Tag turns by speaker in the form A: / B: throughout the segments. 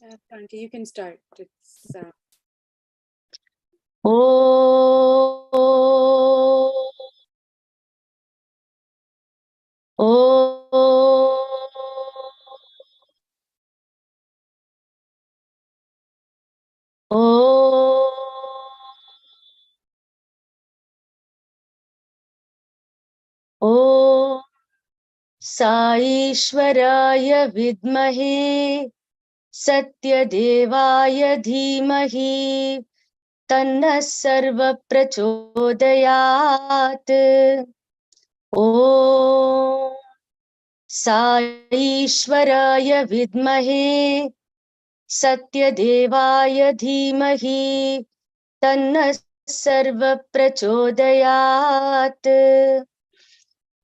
A: Auntie, you can start. It's
B: Oh, Om Saishwaraya Vidmahe Satyadevaya Dhimahi Tanna Sarva Prachodayat. Om Saishwaraya Vidmahe Satyadevaya Dhimahi Tanna Sarva Prachodayat.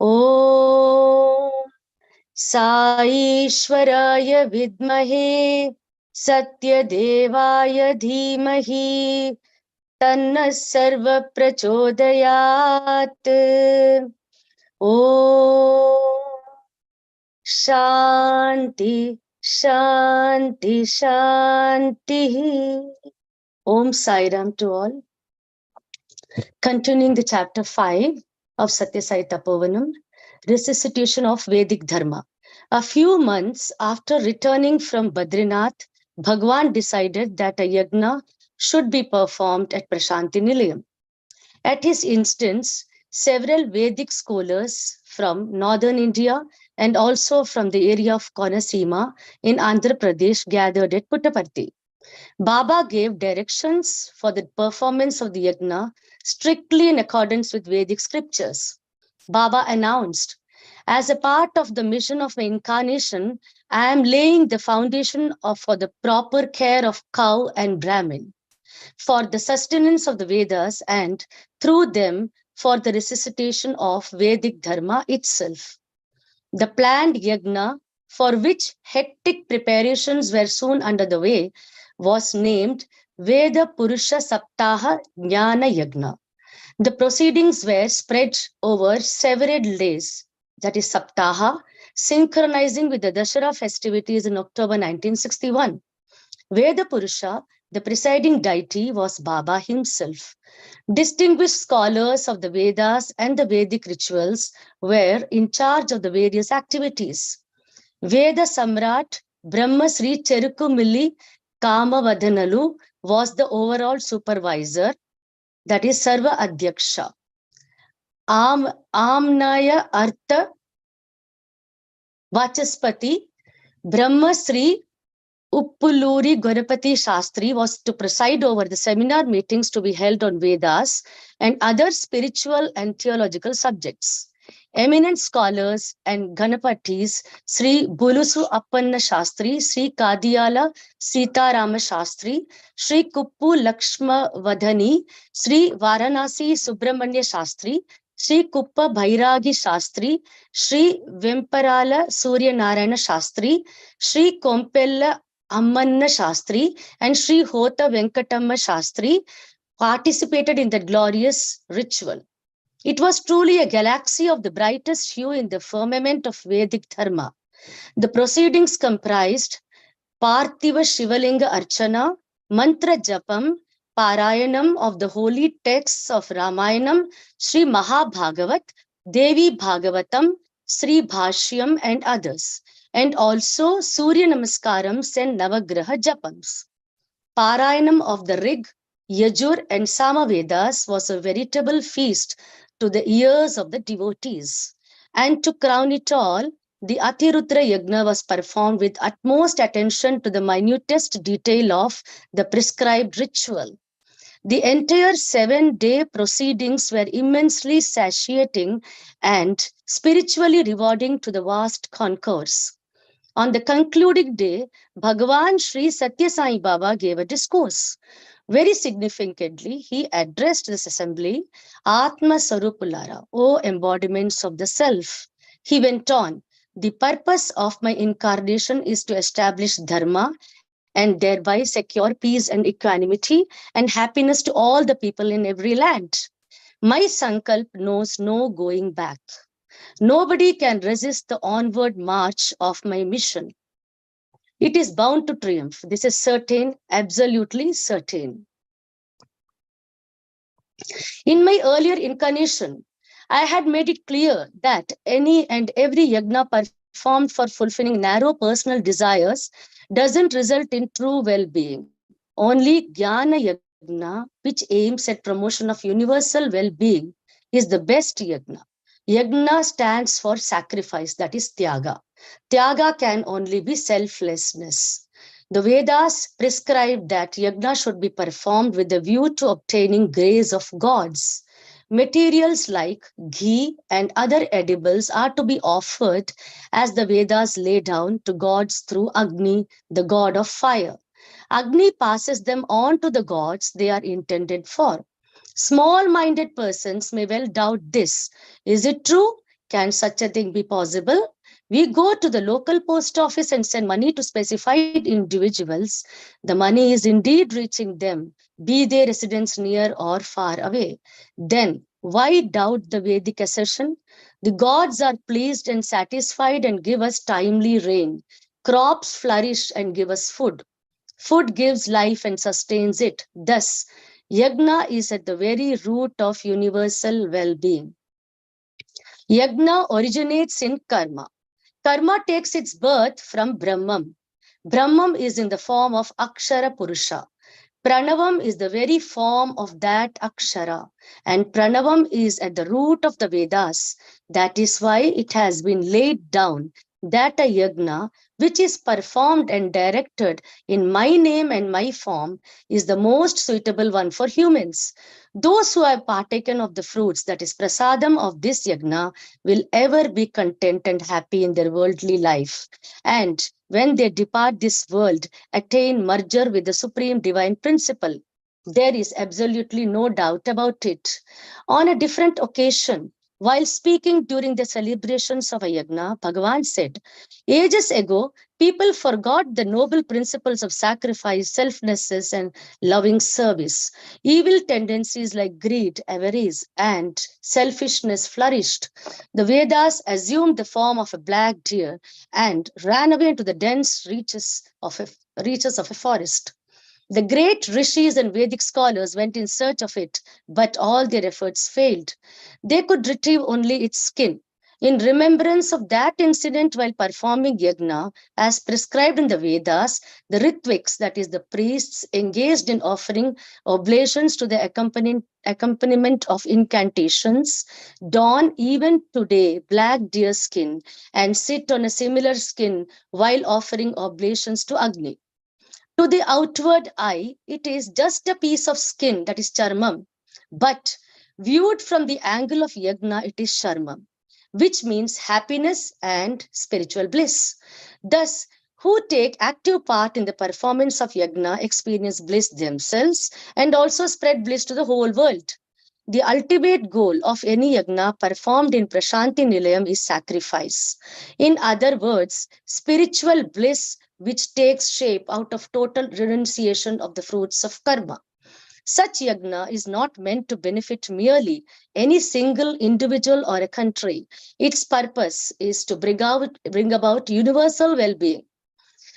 B: Om Saishwaraya Vidmahe Satyadevaya Dhimahi Tanna Sarva Prachodayat. Om Shanti Shanti Shanti. Om Sai Ram to all. Continuing the chapter 5 of Satya Sai Tapovanam, Resuscitation of Vedic Dharma. A few months after returning from Badrinath, Bhagwan decided that a yajna should be performed at Prashanti Nilayam. At his instance, several Vedic scholars from northern India and also from the area of Konasima in Andhra Pradesh gathered at Puttaparthi. Baba gave directions for the performance of the yajna strictly in accordance with Vedic scriptures. Baba announced, as a part of the mission of my incarnation, I am laying the foundation for the proper care of cow and Brahmin, for the sustenance of the Vedas, and through them for the resuscitation of Vedic Dharma itself. The planned yajna, for which hectic preparations were soon under the way, was named Veda Purusha Saptaha Jnana Yajna. The proceedings were spread over several days, that is Saptaha, synchronizing with the Dashera festivities in October 1961. Veda Purusha, the presiding deity, was Baba himself. Distinguished scholars of the Vedas and the Vedic rituals were in charge of the various activities. Veda Samrat Brahma Sri Cherukumilli Kamavadhanalu was the overall supervisor, that is Sarva Adhyaksha. Amnaya Artha Vachaspati Brahma Sri Uppuluri Ganapati Shastri was to preside over the seminar meetings to be held on Vedas and other spiritual and theological subjects. Eminent scholars and Ganapatis, Sri Bulusu Appanna Shastri, Sri Kadiyala Sitarama Shastri, Sri Kuppu Lakshma Vadhani, Sri Varanasi Subramanya Shastri, Sri Kuppa Bhairagi Shastri, Sri Vemparala Surya Narayana Shastri, Sri Kompella Ammanna Shastri, and Sri Hota Venkatamma Shastri participated in that glorious ritual. It was truly a galaxy of the brightest hue in the firmament of Vedic Dharma. The proceedings comprised Parthiva Shivalinga Archana, Mantra Japam, Parayanam of the holy texts of Ramayanam, Sri Maha Bhagavat, Devi Bhagavatam, Sri Bhashyam, and others, and also Surya Namaskarams and Navagraha Japams. Parayanam of the Rig, Yajur, and Samavedas was a veritable feast to the ears of the devotees. And to crown it all, the Atirudra Yajna was performed with utmost attention to the minutest detail of the prescribed ritual. The entire 7-day proceedings were immensely satiating and spiritually rewarding to the vast concourse. On the concluding day, Bhagavan Sri Satya Sai Baba gave a discourse. Very significantly, he addressed this assembly, Atma Sarupulara, O embodiments of the self. He went on, the purpose of my incarnation is to establish Dharma and thereby secure peace and equanimity and happiness to all the people in every land. My Sankalp knows no going back. Nobody can resist the onward march of my mission. It is bound to triumph. This is certain, absolutely certain. In my earlier incarnation, I had made it clear that any and every yajna performed for fulfilling narrow personal desires doesn't result in true well-being. Only Jnana Yajna, which aims at promotion of universal well-being, is the best yajna. Yajna stands for sacrifice, that is Tyaga. Tyaga can only be selflessness. The Vedas prescribe that yajna should be performed with a view to obtaining grace of gods. Materials like ghee and other edibles are to be offered as the Vedas lay down to gods through Agni, the god of fire. Agni passes them on to the gods they are intended for. Small minded persons may well doubt this. Is it true? Can such a thing be possible? We go to the local post office and send money to specified individuals. The money is indeed reaching them, be they residents near or far away. Then, why doubt the Vedic assertion? The gods are pleased and satisfied and give us timely rain. Crops flourish and give us food. Food gives life and sustains it. Thus, yajna is at the very root of universal well-being. Yajna originates in karma. Karma takes its birth from Brahman. Brahman is in the form of Akshara Purusha. Pranavam is the very form of that Akshara, and Pranavam is at the root of the Vedas. That is why it has been laid down that a yajna, which is performed and directed in my name and my form, is the most suitable one for humans. Those who have partaken of the fruits, that is prasadam of this yajna, will ever be content and happy in their worldly life. And when they depart this world, attain merger with the supreme divine principle. There is absolutely no doubt about it. On a different occasion, while speaking during the celebrations of a yajna, Bhagavan said, ages ago, people forgot the noble principles of sacrifice, selflessness, and loving service. Evil tendencies like greed, avarice, and selfishness flourished. The Vedas assumed the form of a black deer and ran away into the dense reaches of a forest. The great rishis and Vedic scholars went in search of it, but all their efforts failed. They could retrieve only its skin. In remembrance of that incident while performing yajna, as prescribed in the Vedas, the Ritviks, that is, the priests, engaged in offering oblations to the accompaniment of incantations, don even today black deer skin and sit on a similar skin while offering oblations to Agni. To the outward eye, it is just a piece of skin, that is charmam. But viewed from the angle of yajna, it is sharmam, which means happiness and spiritual bliss. Thus, who take active part in the performance of yajna experience bliss themselves and also spread bliss to the whole world. The ultimate goal of any yajna performed in Prashanti Nilayam is sacrifice. In other words, spiritual bliss which takes shape out of total renunciation of the fruits of karma. Such yajna is not meant to benefit merely any single individual or a country. Its purpose is to bring about universal well-being.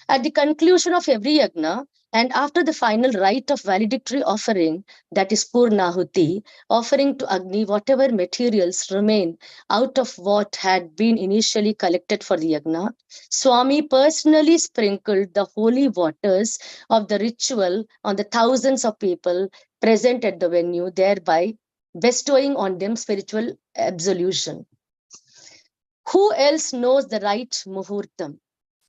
B: At the conclusion of every yajna, and after the final rite of valedictory offering, that is Purnahuti, offering to Agni whatever materials remain out of what had been initially collected for the yajna, Swami personally sprinkled the holy waters of the ritual on the thousands of people present at the venue, thereby bestowing on them spiritual absolution. Who else knows the right Muhoortham?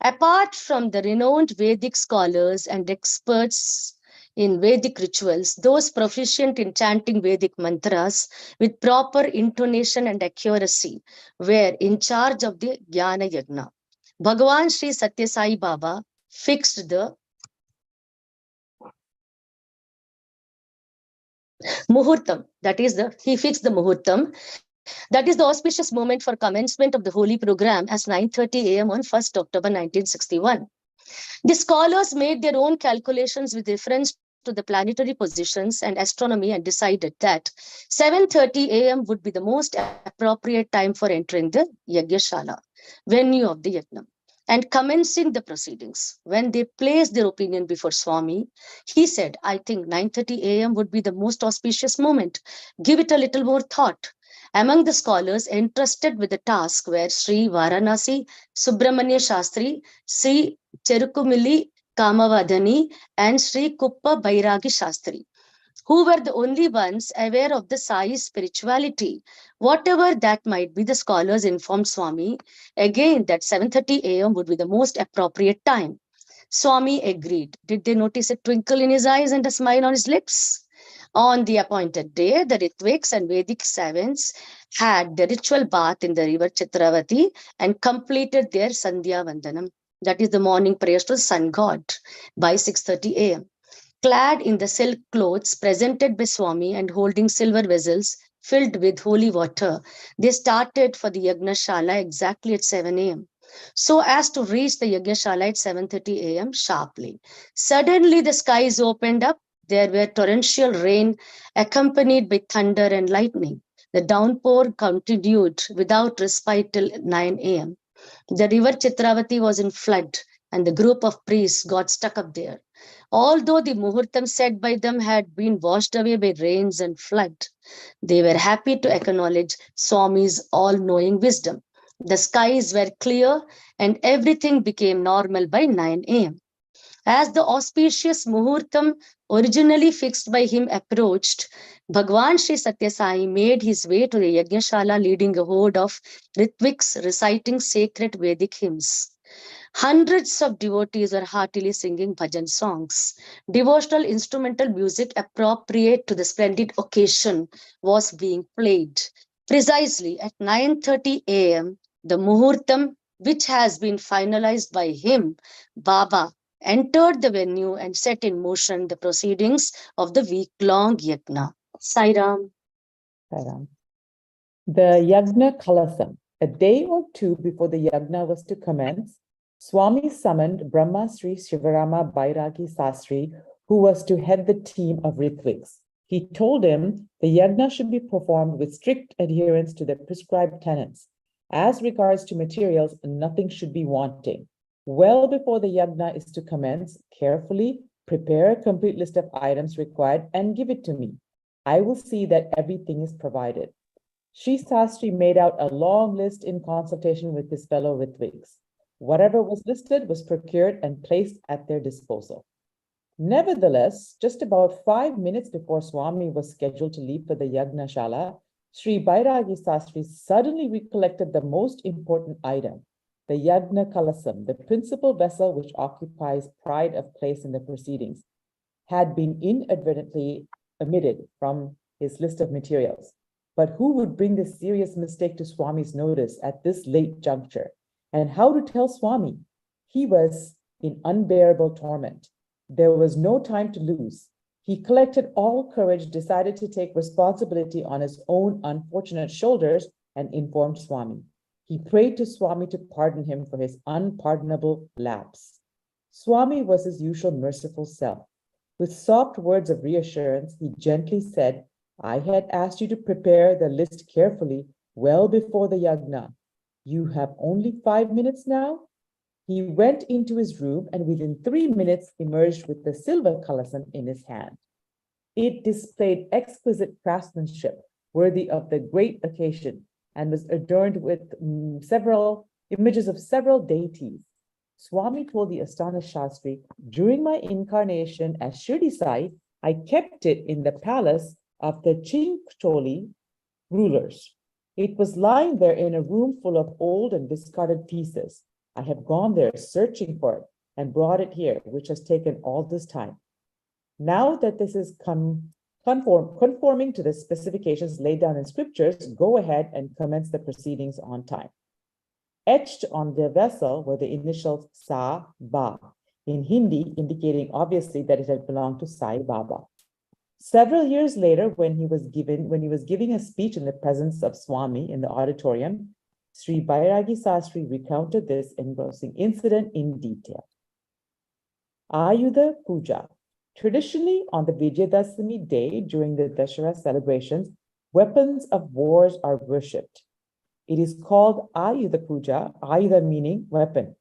B: Apart from the renowned Vedic scholars and experts in Vedic rituals, those proficient in chanting Vedic mantras with proper intonation and accuracy were in charge of the Jnana Yajna. Bhagavan Sri Satya Sai Baba fixed the Muhoortham, he fixed the Muhoortham. That is the auspicious moment for commencement of the holy program as 9:30 a.m. on 1st October 1961. The scholars made their own calculations with reference to the planetary positions and astronomy and decided that 7:30 a.m. would be the most appropriate time for entering the Yagyashala, venue of the Yajna. and commencing the proceedings. When they placed their opinion before Swami, he said, I think 9:30 a.m. would be the most auspicious moment. Give it a little more thought. Among the scholars entrusted with the task were Sri Varanasi Subramanya Shastri, Sri Cherukumili Kamavadhani, and Sri Kuppa Bairagi Shastri, who were the only ones aware of the Sai's spirituality. Whatever that might be, the scholars informed Swami again that 7:30 a.m. would be the most appropriate time. Swami agreed. Did they notice a twinkle in his eyes and a smile on his lips? On the appointed day, the Ritviks and Vedic savants had the ritual bath in the river Chitravati and completed their Sandhya Vandanam, that is the morning prayers to the sun god, by 6:30 a.m. Clad in the silk clothes presented by Swami and holding silver vessels filled with holy water, they started for the Yajna exactly at 7 a.m. so as to reach the Yajna at 7:30 a.m. sharply. Suddenly, the skies opened up. There were torrential rain accompanied by thunder and lightning. The downpour continued without respite till 9 a.m. The river Chitravati was in flood, and the group of priests got stuck up there. Although the Muhoortham set by them had been washed away by rains and flood, they were happy to acknowledge Swami's all-knowing wisdom. The skies were clear and everything became normal by 9 a.m. As the auspicious Muhoortham originally fixed by him approached, Bhagwan Sri Satya Sai made his way to the Yajna leading a horde of Ritviks reciting sacred Vedic hymns. Hundreds of devotees were heartily singing bhajan songs. Devotional instrumental music appropriate to the splendid occasion was being played. Precisely at 9:30 a.m., the Muhoortham, which has been finalized by him, Baba, entered the venue and set in motion the proceedings of the week-long yajna. Sairam.
C: Param. The Yajna Kalasam. A day or two before the Yajna was to commence, Swami summoned Brahma Sri Shivarama Bairagi Sastri, who was to head the team of Ritviks. He told him the Yajna should be performed with strict adherence to the prescribed tenets. As regards to materials, nothing should be wanting. Well before the Yajna is to commence, carefully prepare a complete list of items required and give it to me. I will see that everything is provided. Sri Sastri made out a long list in consultation with his fellow Ritviks. Whatever was listed was procured and placed at their disposal. Nevertheless, just about 5 minutes before Swami was scheduled to leave for the Yajna Sri Bairagi Sastri suddenly recollected the most important item, the Yajna Kalasam, the principal vessel which occupies pride of place in the proceedings, had been inadvertently omitted from his list of materials. But who would bring this serious mistake to Swami's notice at this late juncture? And how to tell Swami? He was in unbearable torment. There was no time to lose. He collected all courage, decided to take responsibility on his own unfortunate shoulders, and informed Swami. He prayed to Swami to pardon him for his unpardonable lapse. Swami was his usual merciful self. With soft words of reassurance, he gently said, I had asked you to prepare the list carefully well before the Yajna. You have only 5 minutes now? He went into his room and within 3 minutes emerged with the silver kalasam in his hand. It displayed exquisite craftsmanship worthy of the great occasion and was adorned with several images of several deities. Swami told the astonished Shastri, during my incarnation as Shirdi Sai, I kept it in the palace of the Chincholi rulers. It was lying there in a room full of old and discarded pieces. I have gone there searching for it and brought it here, which has taken all this time. Now that this is conforming to the specifications laid down in scriptures, go ahead and commence the proceedings on time. Etched on the vessel were the initials Sa Ba, in Hindi, indicating obviously that it had belonged to Sai Baba. Several years later, when he was giving a speech in the presence of Swami in the auditorium, Sri Bairagi Sastri recounted this engrossing incident in detail. Ayudha Pooja. Traditionally, on the Vijayadashami day during the Dashera celebrations, weapons of wars are worshipped. It is called Ayudha Puja, Ayudha meaning weapon,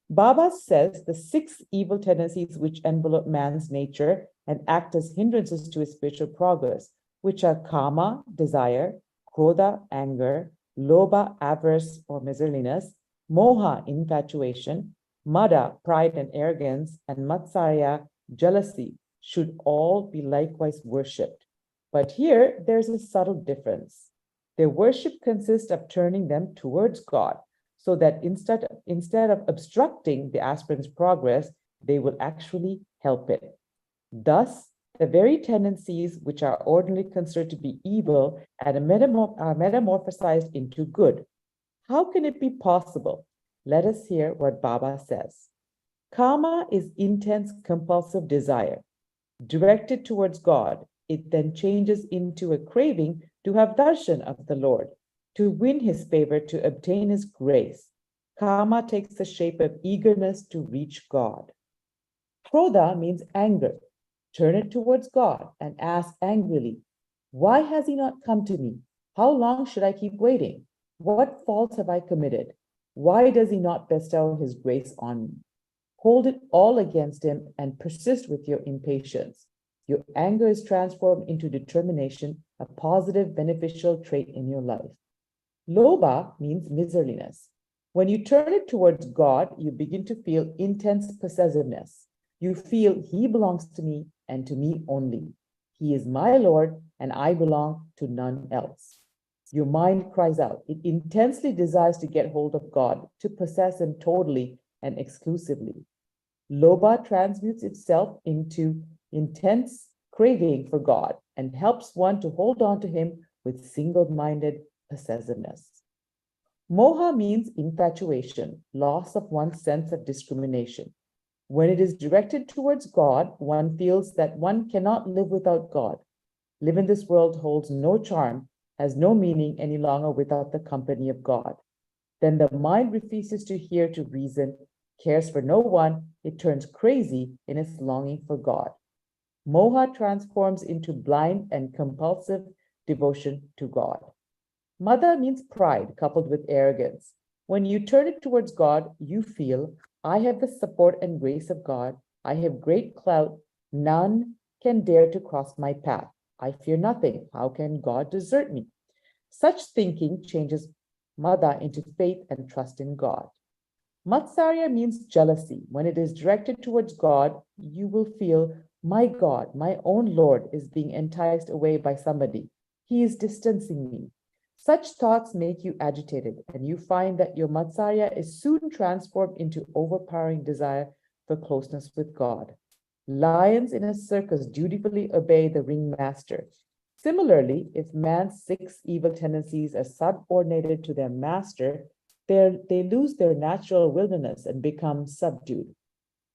C: Baba says the 6 evil tendencies which envelop man's nature and act as hindrances to his spiritual progress, which are kama, desire, krodha, anger, lobha, avarice or miserliness, moha, infatuation, mada, pride and arrogance, and matsarya, jealousy, should all be likewise worshipped. But here there's a subtle difference. Their worship consists of turning them towards God, so that instead of obstructing the aspirant's progress, they will actually help it. Thus, the very tendencies which are ordinarily considered to be evil are metamorphosized into good. How can it be possible? Let us hear what Baba says. Kama is intense compulsive desire. Directed towards God, it then changes into a craving to have darshan of the Lord, to win his favor, to obtain his grace. Kama takes the shape of eagerness to reach God. Krodha means anger. Turn it towards God and ask angrily, why has he not come to me? How long should I keep waiting? What faults have I committed? Why does he not bestow his grace on me? Hold it all against him and persist with your impatience. Your anger is transformed into determination, a positive, beneficial trait in your life. Lobha means miserliness. When you turn it towards God, you begin to feel intense possessiveness. You feel he belongs to me and to me only. He is my Lord and I belong to none else. Your mind cries out. It intensely desires to get hold of God, to possess him totally and exclusively. Lobha transmutes itself into intense craving for God and helps one to hold on to him with single-minded possessiveness. Moha means infatuation, loss of one's sense of discrimination. When it is directed towards God, one feels that one cannot live without God. Live in this world holds no charm, has no meaning any longer without the company of God. Then the mind refuses to hear, to reason, cares for no one, it turns crazy in its longing for God. Moha transforms into blind and compulsive devotion to God. Mada means pride coupled with arrogance. When you turn it towards God, you feel, I have the support and grace of God. I have great clout. None can dare to cross my path. I fear nothing. How can God desert me? Such thinking changes Mada into faith and trust in God. Matsarya means jealousy. When it is directed towards God, you will feel, my God, my own Lord is being enticed away by somebody. He is distancing me. Such thoughts make you agitated, and you find that your Matsarya is soon transformed into overpowering desire for closeness with God. Lions in a circus dutifully obey the ringmaster. Similarly, if man's 6 evil tendencies are subordinated to their master, they lose their natural wilderness and become subdued.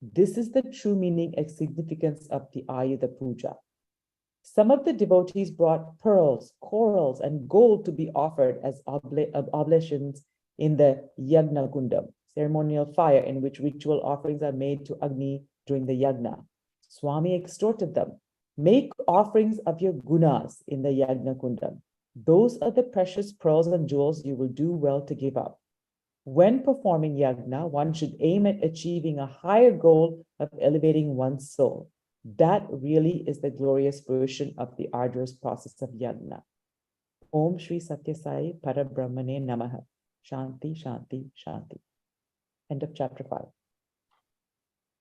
C: This is the true meaning and significance of the Ayudha Pooja. Some of the devotees brought pearls, corals, and gold to be offered as oblations in the Yajna Kundam, ceremonial fire in which ritual offerings are made to Agni during the Yajna. Swami exhorted them, make offerings of your gunas in the Yajna Kundam. Those are the precious pearls and jewels you will do well to give up. When performing yajna, one should aim at achieving a higher goal of elevating one's soul. That really is the glorious version of the arduous process of yajna. Om Shri Satya Sai Parabrahmane Namaha. Shanti, Shanti, Shanti. End of chapter 5.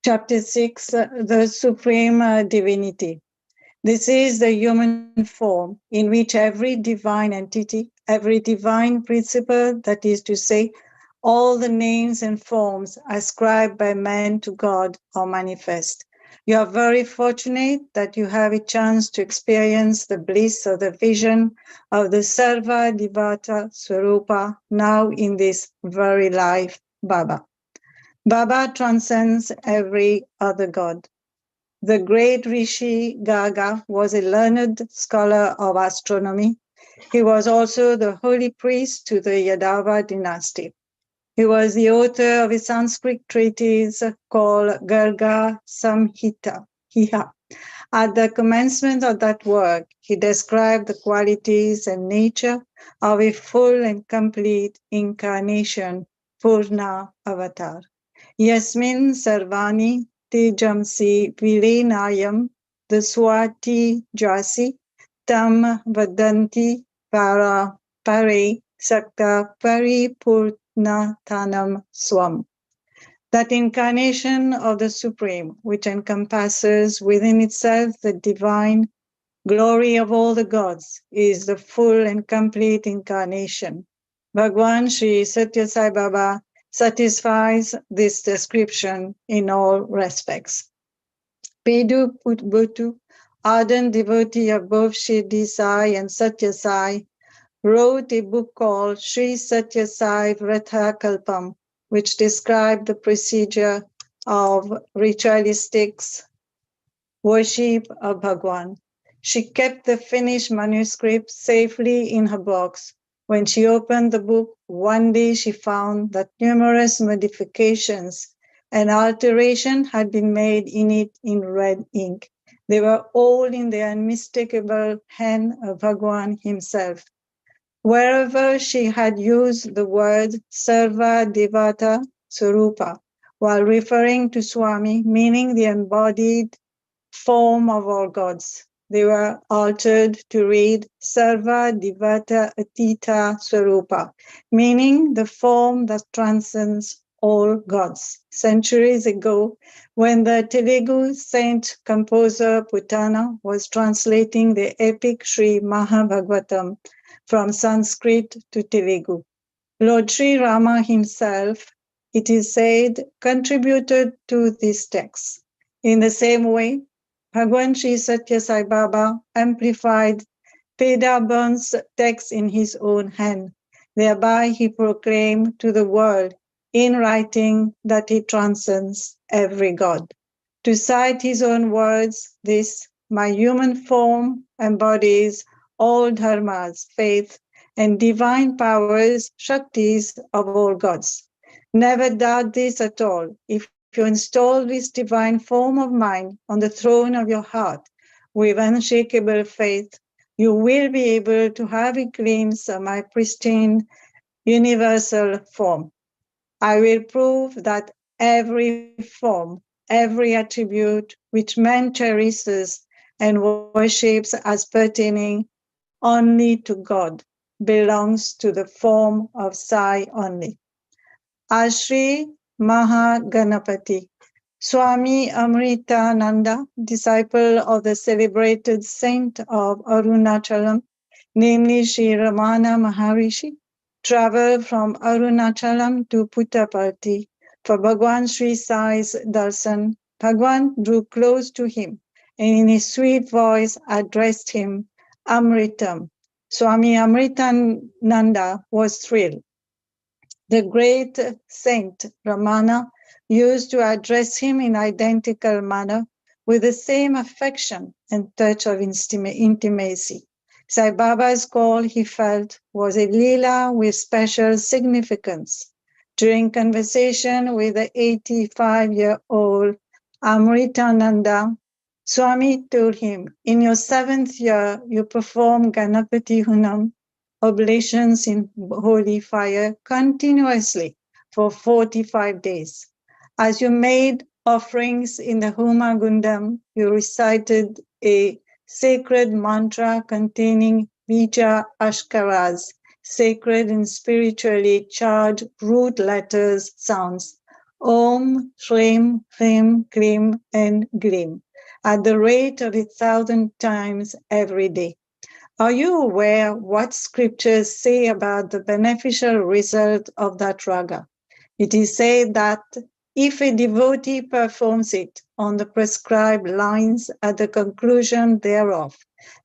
D: Chapter 6, the Supreme Divinity. This is the human form in which every divine entity, every divine principle, that is to say, all the names and forms ascribed by man to God are manifest. You are very fortunate that you have a chance to experience the bliss of the vision of the Sarva Divata Swarupa now in this very life, Baba. Baba transcends every other god. The great Rishi Gaga was a learned scholar of astronomy. He was also the holy priest to the Yadava dynasty. He was the author of a Sanskrit treatise called Garga Samhita. At the commencement of that work, he described the qualities and nature of a full and complete incarnation, Purna Avatar. Yasmin Sarvani Tejamsi Vilenayam Daswati Jasi Tam Vadanti Para Pare Sakta Paripurnatanam Swam. That incarnation of the Supreme, which encompasses within itself the divine glory of all the gods, is the full and complete incarnation. Bhagwan Sri Satya Sai Baba satisfies this description in all respects. Pedu Putbutu, ardent devotee of both Shirdi Sai and Satya Sai, wrote a book called Sri Satya Sai Vratha Kalpam, which described the procedure of ritualistic worship of Bhagwan. She kept the finished manuscript safely in her box. When she opened the book, one day she found that numerous modifications and alteration had been made in it in red ink. They were all in the unmistakable hand of Bhagwan himself. Wherever she had used the word Sarva Devata Swarupa while referring to Swami, meaning the embodied form of all gods, they were altered to read Sarva Devata Atita Swarupa, meaning the form that transcends all gods. Centuries ago, when the Telugu saint composer Putana was translating the epic Sri Maha Bhagavatam from Sanskrit to Telugu, Lord Sri Rama himself, it is said, contributed to this text. In the same way, Bhagwan Sri Satya Sai Baba amplified Pedaban's text in his own hand. Thereby he proclaimed to the world in writing that he transcends every god. To cite his own words, this, my human form, embodies all dharmas, faith, and divine powers, shaktis of all gods. Never doubt this at all. If you install this divine form of mine on the throne of your heart with unshakable faith, you will be able to have a glimpse of my pristine universal form. I will prove that every form, every attribute which man cherishes and worships as pertaining only to God belongs to the form of Sai only. As Sri Maha Ganapathi, Swami Amritananda, disciple of the celebrated saint of Arunachalam, namely Sri Ramana Maharishi, traveled from Arunachalam to Puttaparthi for Bhagwan Sri Sai's darshan. Bhagwan drew close to him and in his sweet voice addressed him Amritam. Swami Amritananda was thrilled. The great saint Ramana used to address him in identical manner with the same affection and touch of intimacy. Sai Baba's call, he felt, was a lila with special significance. During conversation with the 85-year-old Amritananda, Swami told him, in your 7th year, you perform Ganapati Hunam, oblations in holy fire, continuously for 45 days. As you made offerings in the Homa Gundam, you recited a sacred mantra containing Bija Ashkaras, sacred and spiritually charged root letters sounds, Om, Shrim, Hrim, Klim, and Glim, at the rate of 1,000 times every day. Are you aware what scriptures say about the beneficial result of that raga? It is said that if a devotee performs it on the prescribed lines at the conclusion thereof,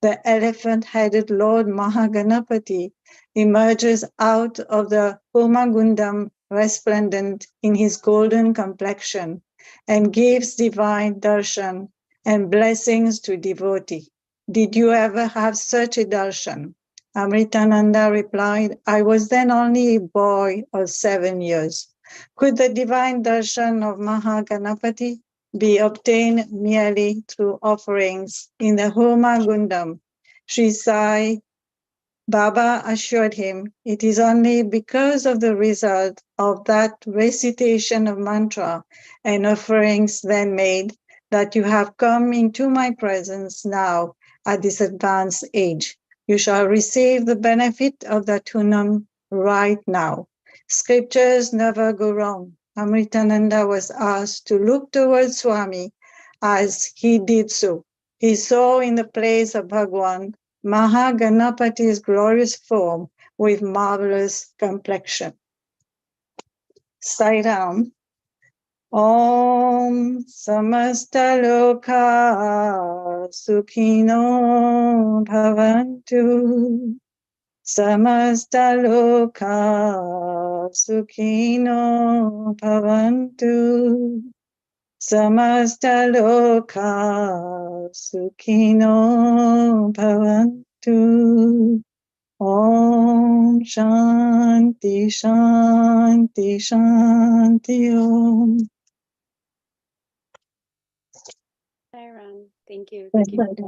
D: the elephant-headed Lord Maha Ganapathi emerges out of the Homagundam resplendent in his golden complexion and gives divine darshan and blessings to devotee. Did you ever have such a darshan? Amritananda replied, I was then only a boy of 7 years. Could the divine darshan of Maha Ganapathi be obtained merely through offerings in the Homa Gundam? Sri Sai Baba assured him, it is only because of the result of that recitation of mantra and offerings then made that you have come into my presence now at this advanced age. You shall receive the benefit of that Hunam right now. Scriptures never go wrong. Amritananda was asked to look towards Swami as he did so. He saw in the place of Bhagwan Maha Ganapathi's glorious form with marvelous complexion. Sairam. Om Samasta Loka Sukhino Bhavantu. Samasta Loka Sukhino Bhavantu. Samasta Loka Sukhino Bhavantu. Om Shanti Shanti Shanti Om.
A: Sairam. Thank you.
D: Yes,
A: Thank you.
D: Madam.